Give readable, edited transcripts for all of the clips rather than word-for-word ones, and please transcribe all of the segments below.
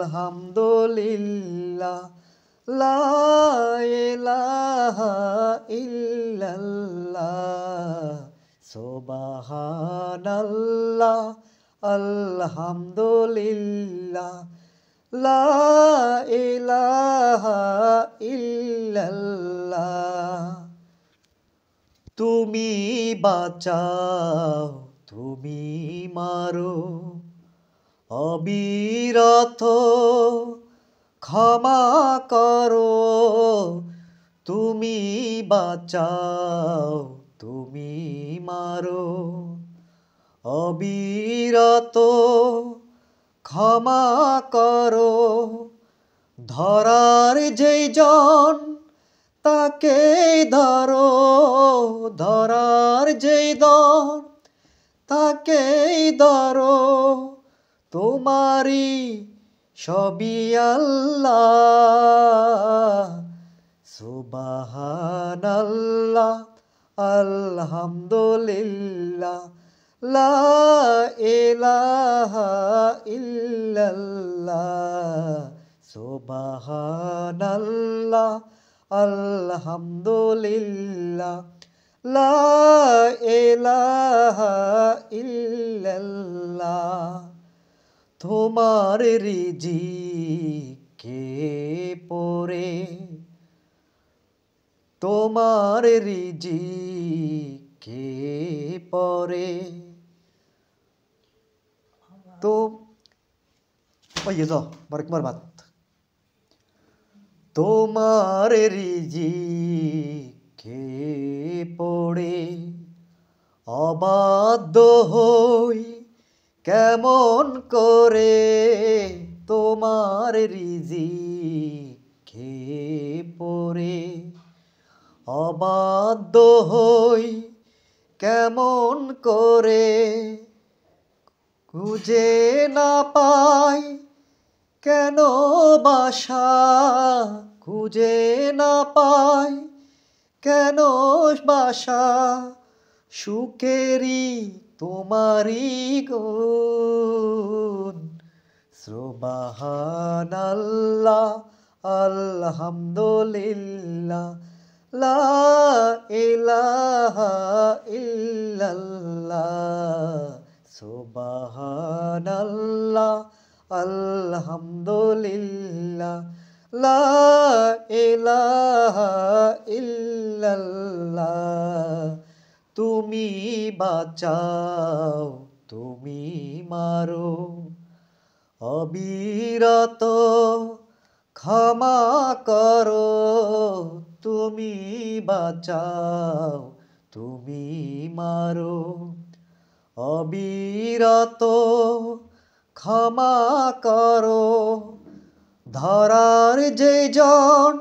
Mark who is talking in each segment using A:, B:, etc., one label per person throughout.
A: আলহামদুলিল্লাহ লা ইলাহা ইল্লাল্লাহ সুবহানাল্লাহ আলহামদুলিল্লাহ লা ইলাহা ইল্লাল্লাহ। তুমি বাঁচাও তুমি মারো অবিরত ক্ষমা করো, তুমি বাঁচাও তুমি মারো অবিরত ক্ষমা করো। ধরার যেই জন তাকে ধরো, ধরার যেই দন তাকেই ধরো, তোমারি সবই আল্লাহ সুবহানাল্লাহ আলহামদুলিল্লাহ লা ইলাহা ইল্লাল্লাহ সুবহানাল্লাহ আলহামদুলিল্লাহ লা ইলাহা ইল্লাল্লাহ। তোমার রিজিকে পড়ে, তোমার রিজিকে পড়ে তো ওই যে বারবার তোমার রিজিকে পড়ে অবাধ্য হই কেমন করে, তোমার রিজিকে পড়ে অবাধ্য হই কেমন করে, খুঁজে না পাই কেন বাসা, খুঁজে না পাই কেন বাসা, সুখেরি তোমারি গুণ সুবহানাল্লাহ আলহামদুলিল্লাহ লা ইলাহা ইল্লাল্লাহ সুবহানাল্লাহ আলহামদুলিল্লাহ লা ইলাহা ইল্লাল্লাহ। তুমি বাঁচাও তুমি মারো অবিরত ক্ষমা করো, তুমি বাঁচাও তুমি মারো অবিরত ক্ষমা করো। ধরার যে জন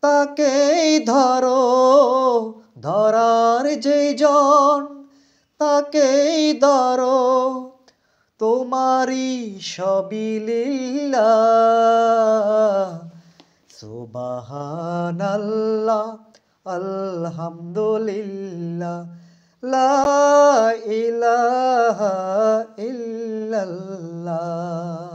A: তাকেই ধরো, ধরার যে জন তাকেই ধরো, তোমারি সবই লিল্লাহ সুবহানাল্লাহ আলহামদুলিল্লাহ লা ইলাহা ইল্লাল্লাহ।